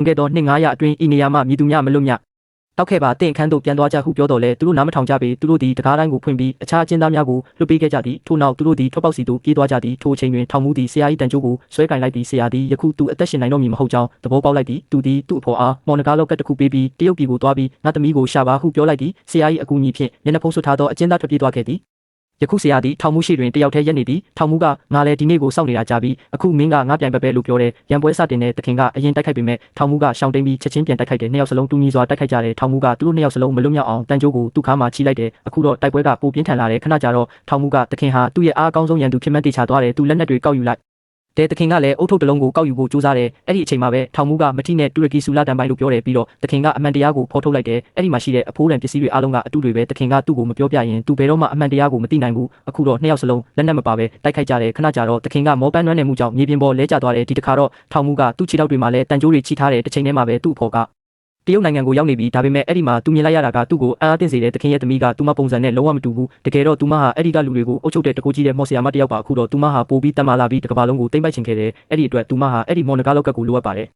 ငယ်တော်နှစ်900အတွင်းဤနေရာမှမြည်သူများမလွတ်မြတောက်ခဲ့ပါတင့်ခန်းတို့ပြန်သွားကြဟုပြောတော်လဲသူတို့နားမထောင်ကြပေသူတို့သည်တကားတိုင်းကိုဖွင့်ပြီးအခြားအကျဉ်းသားများကိုလွှတ်ပေးခဲ့ကြသည်ထို့နောက်သူတို့သည်ထွက်ပေါက်စီသို့ပြေးသွားကြသည်ထိုအချိန်တွင်ထောင်မှုသည်ဆရာ၏တန်ကြိုးကိုဆွဲကင်လိုက်သည်ဆရာသည်ယခုသူအသက်ရှင်နိုင်တော့မည်မဟုတ်ကြောင်းသဘောပေါက်လိုက်သည်သူသည်သူ့အဖေအားမော်နကားလောက်ကတစ်ခုပေးပြီးတရုတ်ပြည်ကိုသွားပြီးငါသမီးကိုရှာပါဟုပြောလိုက်သည်ဆရာ၏အကူအညီဖြင့်မျက်နှာဖုံးဆွထားသောအကျဉ်းသားထွက်ပြေးသွားခဲ့သည်ယခုဆရာသည်ထောင်မှုရှိတွင်တယောက်တည်းရက်နေသည်ထောင်မှုကငါလည်းဒီနေ့ကိုစောင့်နေတာကြပြီးအခုမင်းကငါပြိုင်ပဲလို့ပြောတယ်ရံပွဲစတင်တဲ့တခင်ကအရင်တိုက်ခိုက်ပေမဲ့ထောင်မှုကရှောင်းတိန်ပြီးချက်ချင်းပြန်တိုက်ခိုက်တယ်နှစ်ယောက်စလုံးတူညီစွာတိုက်ခိုက်ကြတယ်ထောင်မှုကသူတို့နှစ်ယောက်စလုံးမလွတ်မြောက်အောင်တန်ကြိုးကိုသူ့ခါမှာချီလိုက်တယ်အခုတော့တိုက်ပွဲကပိုပြင်းထန်လာတယ်ခဏကြာတော့ထောင်မှုကတခင်ဟာသူ့ရဲ့အားအကောင်းဆုံးရန်သူဖြစ်မှန်းသိချသွားတယ်သူလက်နက်တွေကောက်ယူလိုက်တဲ့တခင်ကလည်းအုတ်ထုတ်တလုံးကိုကောက်ယူဖို့ကြိုးစားတယ်အဲ့ဒီအချိန်မှာပဲထောင်မှုကမတိနဲ့တူရကီဆူလာတန်ပိုင်းလို့ပြောတယ်ပြီးတော့တခင်ကအမှန်တရားကိုဖော်ထုတ်လိုက်တယ်အဲ့ဒီမှာရှိတဲ့အဖိုးတန်ပစ္စည်းတွေအားလုံးကအတူတွေပဲတခင်ကသူ့ကိုမပြောပြရင်သူဘယ်တော့မှအမှန်တရားကိုမသိနိုင်ဘူးအခုတော့နှစ်ယောက်စလုံးလက်နက်မပါပဲတိုက်ခိုက်ကြတယ်ခဏကြာတော့တခင်ကမောပန်းနွမ်းနယ်မှုကြောင့်မြေပြင်ပေါ်လဲကျသွားတယ်ဒီတစ်ခါတော့ထောင်မှုကသူ့ခြေထောက်တွေမှာလည်းတန်ကြိုးတွေချိထားတယ်တစ်ချိန်တည်းမှာပဲသူ့အဖော်ကတရုတ်နိုင်ငံကိုရောက်နေပြီဒါပေမဲ့အဲ့ဒီမှာသူမြင်လိုက်ရတာကသူ့ကိုအားအသင့်စေတဲ့တခင်ရဲ့သမီးကသူမပုံစံနဲ့လုံးဝမတူဘူးတကယ်တော့သူမဟာအဲ့ဒီကလူတွေကိုအုပ်ချုပ်တဲ့တကူကြီးတဲ့မော်ဆီယာမတယောက်ပါအခုတော့သူမဟာပိုပြီးတမလာပြီးတစ်ကမ္ဘာလုံးကိုတိမ့်ပိုက်ချင်ခဲ့တယ်အဲ့ဒီအတွက်သူမဟာအဲ့ဒီမော်နကားလောက်ကကိုလိုအပ်ပါတယ်